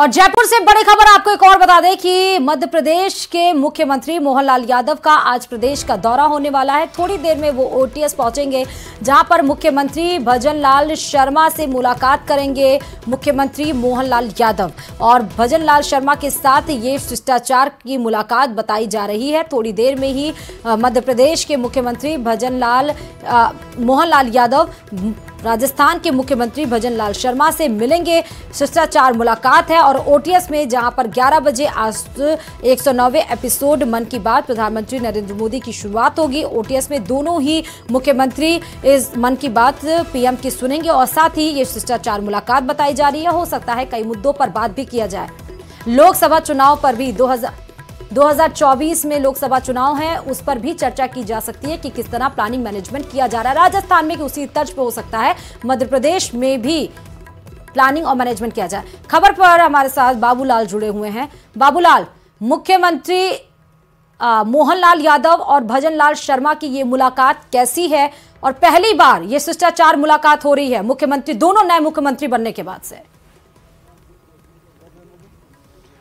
और जयपुर से बड़ी खबर आपको एक और बता दें कि मध्य प्रदेश के मुख्यमंत्री मोहनलाल यादव का आज प्रदेश का दौरा होने वाला है। थोड़ी देर में वो ओटीएस पहुंचेंगे, जहां पर मुख्यमंत्री भजनलाल शर्मा से मुलाकात करेंगे मुख्यमंत्री मोहनलाल यादव। और भजनलाल शर्मा के साथ ये शिष्टाचार की मुलाकात बताई जा रही है। थोड़ी देर में ही मध्य प्रदेश के मुख्यमंत्री मोहनलाल यादव राजस्थान के मुख्यमंत्री भजनलाल शर्मा से मिलेंगे। शिष्टाचार मुलाकात है और ओटीएस में जहां पर 11 बजे आज 109वें एपिसोड मन की बात प्रधानमंत्री नरेंद्र मोदी की शुरुआत होगी। ओटीएस में दोनों ही मुख्यमंत्री इस मन की बात पीएम की सुनेंगे और साथ ही ये शिष्टाचार मुलाकात बताई जा रही है। हो सकता है कई मुद्दों पर बात भी किया जाए। लोकसभा चुनाव पर भी 2024 में लोकसभा चुनाव है, उस पर भी चर्चा की जा सकती है कि किस तरह प्लानिंग मैनेजमेंट किया जा रहा है। राजस्थान में उसी तर्ज पे हो सकता है मध्य प्रदेश में भी प्लानिंग और मैनेजमेंट किया जाए। खबर पर हमारे साथ बाबूलाल जुड़े हुए हैं। बाबूलाल, मुख्यमंत्री मोहनलाल यादव और भजनलाल शर्मा की ये मुलाकात कैसी है और पहली बार ये शिष्टाचार मुलाकात हो रही है मुख्यमंत्री दोनों नए मुख्यमंत्री बनने के बाद से?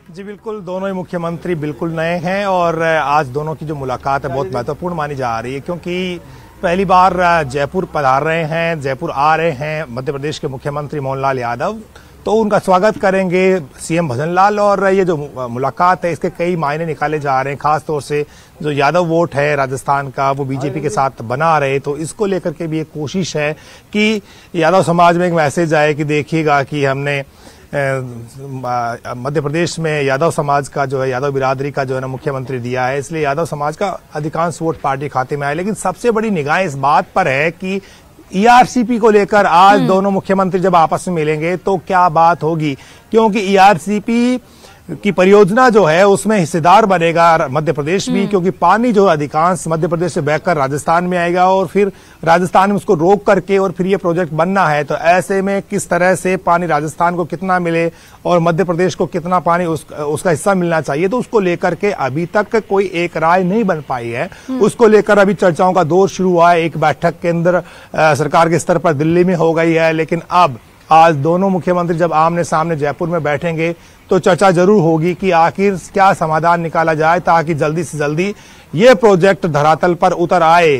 जी बिल्कुल, दोनों ही मुख्यमंत्री बिल्कुल नए हैं और आज दोनों की जो मुलाकात है बहुत महत्वपूर्ण मानी जा रही है, क्योंकि पहली बार जयपुर पधार रहे हैं, जयपुर आ रहे हैं मध्य प्रदेश के मुख्यमंत्री मोहनलाल यादव। तो उनका स्वागत करेंगे सीएम भजनलाल। और ये जो मुलाकात है इसके कई मायने निकाले जा रहे हैं। खासतौर से जो यादव वोट है राजस्थान का वो बीजेपी के साथ बना रहे, तो इसको लेकर के भी एक कोशिश है कि यादव समाज में एक मैसेज आए कि देखिएगा कि हमने मध्य प्रदेश में यादव समाज का जो है, यादव बिरादरी का जो है ना मुख्यमंत्री दिया है, इसलिए यादव समाज का अधिकांश वोट पार्टी खाते में आए। लेकिन सबसे बड़ी निगाह इस बात पर है कि ईआरसीपी को लेकर आज दोनों मुख्यमंत्री जब आपस में मिलेंगे तो क्या बात होगी, क्योंकि ईआरसीपी की परियोजना जो है उसमें हिस्सेदार बनेगा मध्य प्रदेश भी, क्योंकि पानी जो अधिकांश मध्य प्रदेश से बहकर राजस्थान में आएगा और फिर राजस्थान में उसको रोक करके और फिर ये प्रोजेक्ट बनना है। तो ऐसे में किस तरह से पानी राजस्थान को कितना मिले और मध्य प्रदेश को कितना पानी उसका हिस्सा मिलना चाहिए, तो उसको लेकर के अभी तक कोई एक राय नहीं बन पाई है। उसको लेकर अभी चर्चाओं का दौर शुरू हुआ है। एक बैठक केंद्र सरकार के स्तर पर दिल्ली में हो गई है, लेकिन अब आज दोनों मुख्यमंत्री जब आमने सामने जयपुर में बैठेंगे तो चर्चा जरूर होगी कि आखिर क्या समाधान निकाला जाए ताकि जल्दी से जल्दी ये प्रोजेक्ट धरातल पर उतर आए।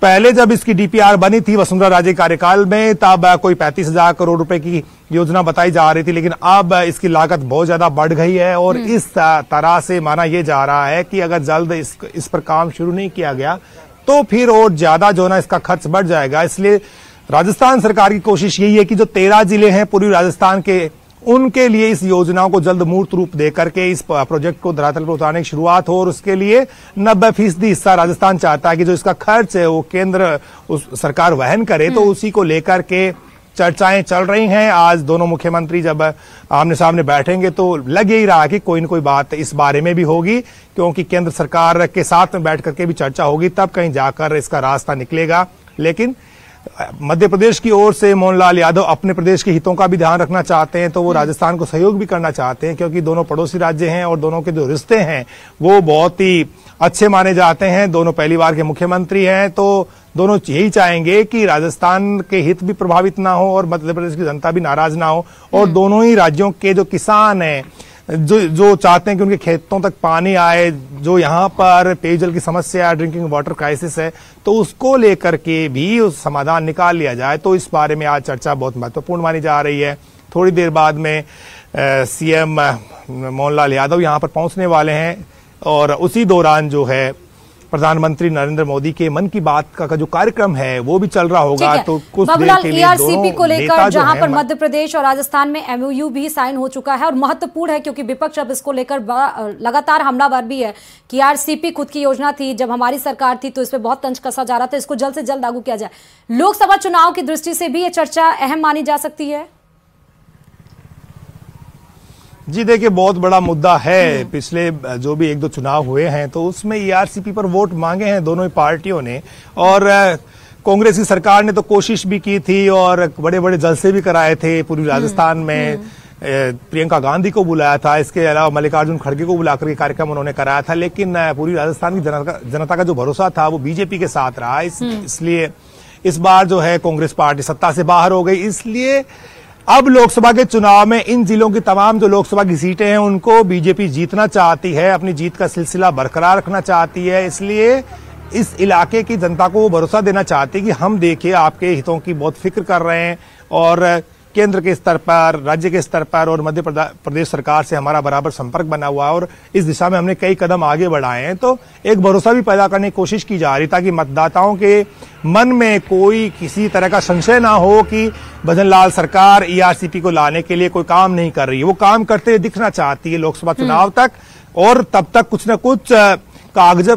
पहले जब इसकी डीपीआर बनी थी वसुंधरा राजे कार्यकाल में, तब कोई 35,000 करोड़ रुपए की योजना बताई जा रही थी, लेकिन अब इसकी लागत बहुत ज्यादा बढ़ गई है और इस तरह से माना यह जा रहा है कि अगर जल्द इस पर काम शुरू नहीं किया गया तो फिर और ज्यादा जो ना इसका खर्च बढ़ जाएगा। इसलिए राजस्थान सरकार की कोशिश यही है कि जो 13 जिले हैं पूर्वी राजस्थान के, उनके लिए इस योजनाओं को जल्द मूर्त रूप दे करके इस प्रोजेक्ट को धरातल पर उतारने की शुरुआत हो। और उसके लिए 90% हिस्सा राजस्थान चाहता है कि जो इसका खर्च है वो केंद्र सरकार वहन करे। तो उसी को लेकर के चर्चाएं चल रही हैं। आज दोनों मुख्यमंत्री जब आमने सामने बैठेंगे तो लग यही रहा कि कोई न कोई बात इस बारे में भी होगी, क्योंकि केंद्र सरकार के साथ में बैठ करके भी चर्चा होगी, तब कहीं जाकर इसका रास्ता निकलेगा। लेकिन मध्य प्रदेश की ओर से मोहनलाल यादव अपने प्रदेश के हितों का भी ध्यान रखना चाहते हैं, तो वो राजस्थान को सहयोग भी करना चाहते हैं, क्योंकि दोनों पड़ोसी राज्य हैं और दोनों के जो रिश्ते हैं वो बहुत ही अच्छे माने जाते हैं। दोनों पहली बार के मुख्यमंत्री हैं, तो दोनों यही चाहेंगे कि राजस्थान के हित भी प्रभावित ना हो और मध्य प्रदेश की जनता भी नाराज ना हो। और दोनों ही राज्यों के जो किसान हैं जो चाहते हैं कि उनके खेतों तक पानी आए, जो यहाँ पर पेयजल की समस्या, ड्रिंकिंग वाटर क्राइसिस है, तो उसको लेकर के भी उस समाधान निकाल लिया जाए। तो इस बारे में आज चर्चा बहुत महत्वपूर्ण मानी जा रही है। थोड़ी देर बाद में सीएम मोहनलाल यादव यहाँ पर पहुंचने वाले हैं और उसी दौरान जो है प्रधानमंत्री नरेंद्र मोदी के मन की बात का जो कार्यक्रम है वो भी चल रहा होगा। तो कुछ देर के लिए ईआरसीपी को लेकर जहां पर मध्य प्रदेश और राजस्थान में एमओयू भी साइन हो चुका है और महत्वपूर्ण है, क्योंकि विपक्ष अब इसको लेकर लगातार हमलावर भी है कि ईआरसीपी खुद की योजना थी, जब हमारी सरकार थी तो इस पर बहुत तंज कसा जा रहा था, इसको जल्द से जल्द लागू किया जाए। लोकसभा चुनाव की दृष्टि से भी ये चर्चा अहम मानी जा सकती है। जी देखिए, बहुत बड़ा मुद्दा है। पिछले जो भी 1-2 चुनाव हुए हैं तो उसमें ईआरसीपी पर वोट मांगे हैं दोनों ही पार्टियों ने, और कांग्रेस की सरकार ने तो कोशिश भी की थी और बड़े बड़े जलसे भी कराए थे पूर्वी राजस्थान में। प्रियंका गांधी को बुलाया था, इसके अलावा मल्लिकार्जुन खड़गे को बुलाकर के कार्यक्रम उन्होंने कराया था, लेकिन पूरी राजस्थान की जनता का जो भरोसा था वो बीजेपी के साथ रहा। इसलिए इस बार जो है कांग्रेस पार्टी सत्ता से बाहर हो गई। इसलिए अब लोकसभा के चुनाव में इन जिलों की तमाम जो लोकसभा की सीटें हैं उनको बीजेपी जीतना चाहती है, अपनी जीत का सिलसिला बरकरार रखना चाहती है। इसलिए इस इलाके की जनता को वो भरोसा देना चाहती है कि हम देखिए आपके हितों की बहुत फिक्र कर रहे हैं और केंद्र के स्तर पर, राज्य के स्तर पर और मध्य प्रदेश सरकार से हमारा बराबर संपर्क बना हुआ है और इस दिशा में हमने कई कदम आगे बढ़ाए हैं। तो एक भरोसा भी पैदा करने की कोशिश की जा रही ताकि मतदाताओं के मन में कोई किसी तरह का संशय ना हो कि भजनलाल सरकार ईआरसीपी को लाने के लिए कोई काम नहीं कर रही है। वो काम करते हुए दिखना चाहती है लोकसभा चुनाव तक, और तब तक कुछ न कुछ कागज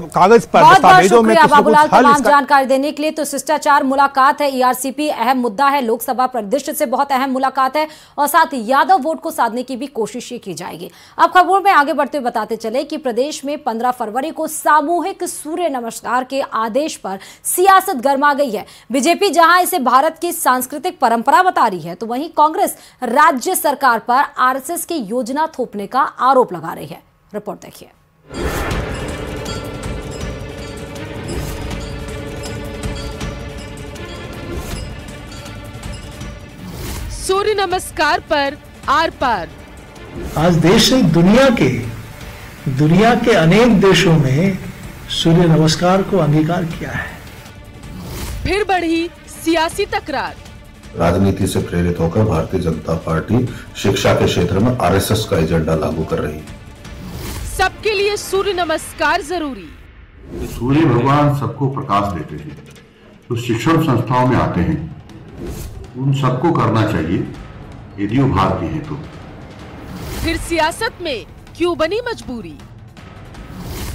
पर दस्तावेजों में बाबूलाल तमाम जानकारी देने के लिए। तो शिष्टाचार मुलाकात है, ईआरसीपी अहम मुद्दा है, लोकसभा परिदृश्य से बहुत अहम मुलाकात है और साथ ही यादव वोट को साधने की भी कोशिश की जाएगी। अब खबरों में आगे बढ़ते हुए बताते चले कि प्रदेश में 15 फरवरी को सामूहिक सूर्य नमस्कार के आदेश पर सियासत गर्मा गई है। बीजेपी जहां इसे भारत की सांस्कृतिक परंपरा बता रही है, तो वहीं कांग्रेस राज्य सरकार पर आरएसएस की योजना थोपने का आरोप लगा रही है। रिपोर्ट देखिए। सूर्य नमस्कार पर आर पार। आज देश ने दुनिया के अनेक देशों में सूर्य नमस्कार को अंगीकार किया है। फिर बढ़ी सियासी तकरार। राजनीति से प्रेरित होकर भारतीय जनता पार्टी शिक्षा के क्षेत्र में आरएसएस का एजेंडा लागू कर रही है। सबके लिए सूर्य नमस्कार जरूरी। सूर्य भगवान सबको प्रकाश देते हैं, तो शिक्षण संस्थाओं में आते हैं, उन सबको करना चाहिए यदि वो भारतीय है तो। फिर सियासत में क्यों बनी मजबूरी?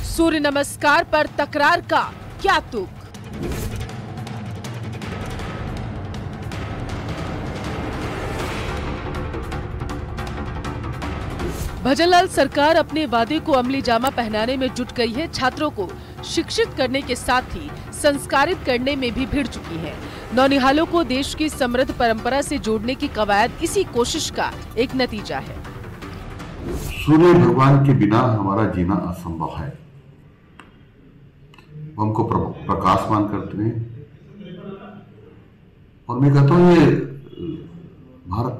सूर्य नमस्कार पर तकरार का क्या तुक? भजनलाल सरकार अपने वादे को अमली जामा पहनाने में जुट गई है। छात्रों को शिक्षित करने के साथ ही संस्कारित करने में भी भिड़ चुकी है। नौनिहालों को देश की समृद्ध परंपरा से जोड़ने की कवायद इसी कोशिश का एक नतीजा है। सूर्य भगवान के बिना हमारा जीना असंभव है। हमको प्रकाशमान करते हैं और मैं कहता हूँ ये भारत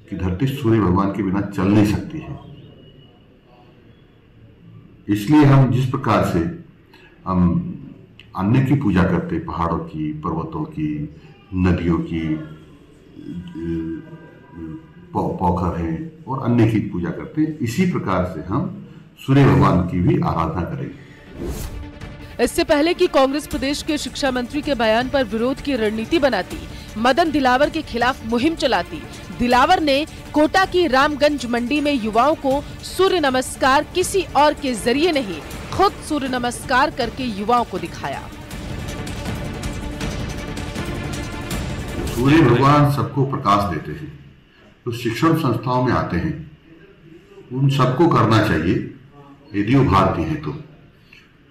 की धरती सूर्य भगवान के बिना चल नहीं सकती है। इसलिए हम जिस प्रकार से हम अन्य की पूजा करते, पहाड़ों की, पर्वतों की, नदियों की, पोखर हैं और अन्य की पूजा करते हैं, इसी प्रकार से हम सूर्य भगवान की भी आराधना करेंगे। इससे पहले कि कांग्रेस प्रदेश के शिक्षा मंत्री के बयान पर विरोध की रणनीति बनाती, मदन दिलावर के खिलाफ मुहिम चलाती, दिलावर ने कोटा की रामगंज मंडी में युवाओं को सूर्य नमस्कार किसी और के जरिए नहीं, खुद सूर्य नमस्कार करके युवाओं को दिखाया। सूर्य भगवान सबको प्रकाश देते हैं, तो शिक्षण संस्थाओं में आते हैं, उन सबको करना चाहिए यदि वो भारतीय है तो।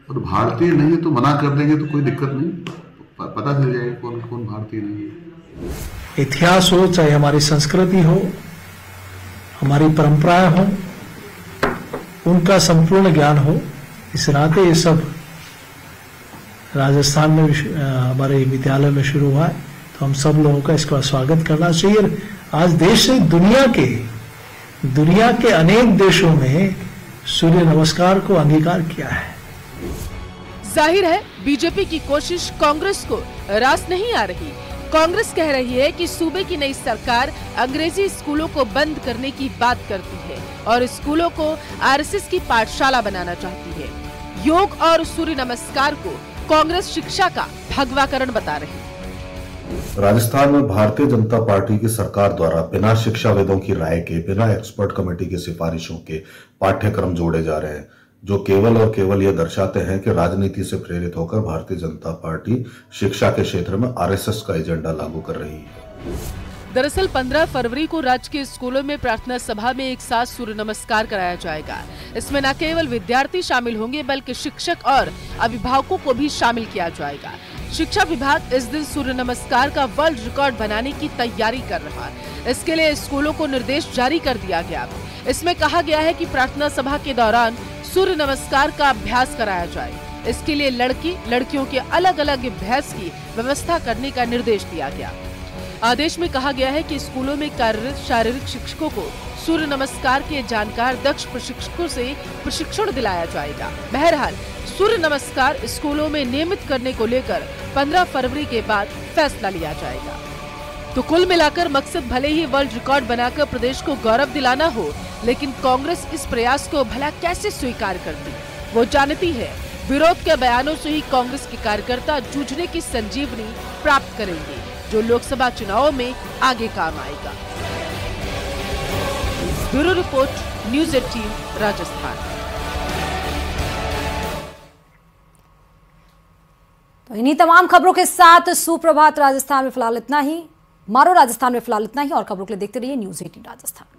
और भारतीय नहीं है तो मना कर देंगे तो कोई दिक्कत नहीं, पता चल जाएगा कौन कौन भारतीय नहीं है। इतिहास हो, चाहे हमारी संस्कृति हो, हमारी परंपराएं हो, उनका संपूर्ण ज्ञान हो। इस नाते ये सब राजस्थान में हमारे विद्यालय में शुरू हुआ है, तो हम सब लोगों का इसका स्वागत करना चाहिए। आज देश ने दुनिया के अनेक देशों में सूर्य नमस्कार को अंगीकार किया है। जाहिर है बीजेपी की कोशिश कांग्रेस को रास नहीं आ रही। कांग्रेस कह रही है कि सूबे की नई सरकार अंग्रेजी स्कूलों को बंद करने की बात करती है और स्कूलों को आरएसएस की पाठशाला बनाना चाहती है। योग और सूर्य नमस्कार को कांग्रेस शिक्षा का भगवाकरण बता रही है। राजस्थान में भारतीय जनता पार्टी की सरकार द्वारा बिना शिक्षाविदों की राय के, बिना एक्सपर्ट कमेटी की सिफारिशों के पाठ्यक्रम जोड़े जा रहे हैं, जो केवल और केवल यह दर्शाते हैं कि राजनीति से प्रेरित होकर भारतीय जनता पार्टी शिक्षा के क्षेत्र में आरएसएस का एजेंडा लागू कर रही है। दरअसल 15 फरवरी को राज्य के स्कूलों में प्रार्थना सभा में एक साथ सूर्य नमस्कार कराया जाएगा। इसमें न केवल विद्यार्थी शामिल होंगे बल्कि शिक्षक और अभिभावकों को भी शामिल किया जाएगा। शिक्षा विभाग इस दिन सूर्य नमस्कार का वर्ल्ड रिकॉर्ड बनाने की तैयारी कर रहा है। इसके लिए स्कूलों को निर्देश जारी कर दिया गया। इसमें कहा गया है कि प्रार्थना सभा के दौरान सूर्य नमस्कार का अभ्यास कराया जाए। इसके लिए लड़की लड़कियों के अलग अलग अभ्यास की व्यवस्था करने का निर्देश दिया गया। आदेश में कहा गया है कि स्कूलों में कार्यरत शारीरिक शिक्षकों को सूर्य नमस्कार के जानकार दक्ष प्रशिक्षकों से प्रशिक्षण दिलाया जाएगा। बहरहाल सूर्य नमस्कार स्कूलों में नियमित करने को लेकर 15 फरवरी के बाद फैसला लिया जाएगा। तो कुल मिलाकर मकसद भले ही वर्ल्ड रिकॉर्ड बनाकर प्रदेश को गौरव दिलाना हो, लेकिन कांग्रेस इस प्रयास को भला कैसे स्वीकार करती? वो जानती है विरोध के बयानों से ही कांग्रेस के कार्यकर्ता जूझने की संजीवनी प्राप्त करेंगे, जो लोकसभा चुनावों में आगे काम आएगा। Bureau report, news 18 Rajasthan. तो इन्हीं तमाम खबरों के साथ सुप्रभात राजस्थान में फिलहाल इतना ही। मारो राजस्थान में फिलहाल इतना ही और खबरों के लिए देखते रहिए न्यूज़ 18 राजस्थान।